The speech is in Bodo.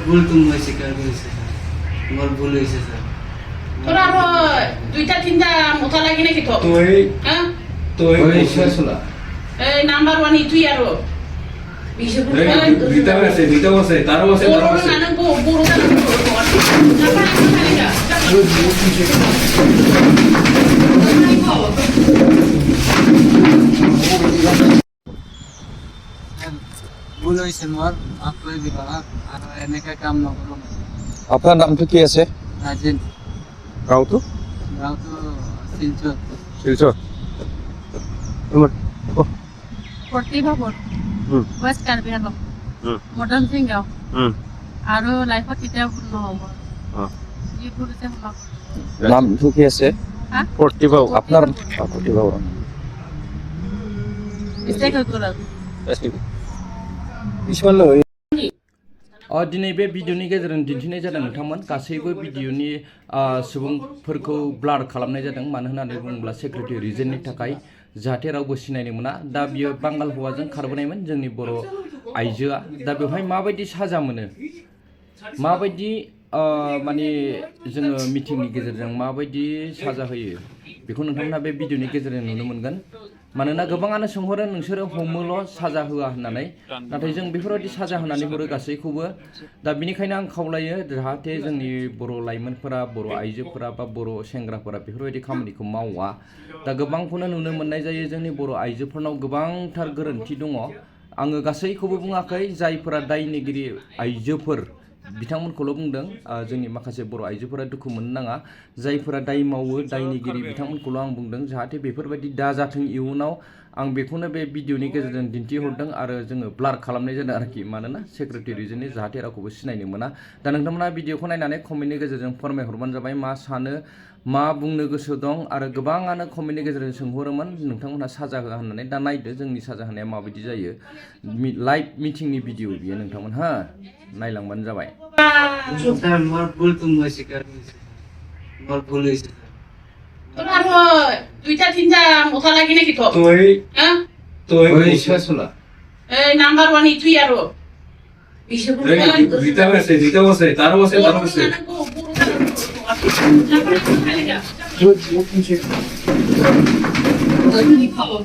ভুল তুমি স্বীকার করেছে স্যার, আমার ভুল হয়েছে স্যার। তোর আরো দুইটা তিনটা মোটা লাগি নাকি তো তুই হ্যাঁ তুই ওই শেষলা এই নাম্বার ওয়ান তুই আরো বিশে দিতে আছে তারও আছে বড় নানা বড় ভুল হয়েছে আমার, মাফ করে দিবা আর এনেকে কাম না করো। আপনার নামটা কি আছে? রাজেন গাঁও তো গাঁও তো শিলচর। শিলচর। তোমার প্ৰতিভা বড়ো হুম। ৱেষ্ট কাৰ্বি আংলং হুম। মদন সিং গাঁও হুম। আৰু লাইফত কেতিয়াও ভুল নহ'ব অ। যি ভুল হৈছে হ'লক নামটো কি আছে? হা? প্ৰতিভা। আপনার প্ৰতিভা মিষ্টেক হৈ গ'ল আৰু दिनै बे भिडिअनि गेजेरजों दिन्थिनाय जादों नोंथांमोन गासैबो भिडिअनि सुबुंफोरखौ ब्लार खालामनाय जादों मानो होननानै बुङोब्ला सिकिउरिटि रिजननि थाखाय जाहाथे रावबो सिनायनो मोना। दा बियो बांगाल हौवाजों खारबोनायमोन जोंनि बर' आइजोआ। दा बेवहाय माबायदि साजा मोनो, माबायदि माने जोङो मिटिंनि गेजेरजों माबायदि साजा होयो बेखौ नोंथांमोनहा बे भिडिअनि गेजेरजों नुनो मोनगोन। मानोना गोबाङानो सोंहरो नोंसोरो हमोल' साजा होआ होननानै, नाथाय जों बेफोरबायदि साजा होनानै हरो गासैखौबो। दा बिनिखायनो आं खावलायो जाहाथे जोंनि बर' लाइमोनफोरा, बर' आइजोफोरा बा बर' सेंग्राफोरा बेफोरबायदि खामानिखौ मावा। दा गोबांखौनो नुनो मोननाय जायो जोंनि बर' आइजोफोरनाव गोबांथार गोरोन्थि दङ। आङो गासैखौबो बुङाखै, जायफोरा दायनिगिरि आइजोफोर बिथांमोनखौल' बुंदों। जोंनि माखासे बर' आइजोफोरा दुखु मोननो नाङा, जायफोरा दाय मावो दायनिगिरि बिथांमोनखौल' आं बुंदों जाहाथे बेफोरबायदि दाजाथों इयुनाव। आं बेखौनो बे भिडिअनि गेजेरजों दिन्थिहरदों आरो जोङो ब्लार खालामनाय जादों आरोखि, मानोना सिकिउरिटि रिजननि जाहाथे रावखौबो सिनायनो मोना। दा नोंथांमोना भिडिअखौ नायनानै कमेन्टनि गेजेरजों फोरमायहरबानो जाबाय मा सानो, मा बुंनो गोसो दं। आरो गोबाङानो कमेन्टनि गेजेरजों सोंहरोमोन नोंथांमोनहा साजा होआ होननानै। दा नायदो जोंनि साजा होनाया माबायदि जायो। लाइभ मिटिंनि भिडिअ बियो नोंथांमोनहा नायलांबानो जाबाय। স্যার আমার ভুল তুমি স্বীকার করেছে স্যার, আমার ভুল হয়েছে স্যার। তোর আরো দুইটা তিনটা মোটা লাগি নাকি তো তুই হ্যাঁ তুই শেষলা এই নাম্বার ওয়ান তুই আরো বিশে দিতে আছে তারও আছে খবর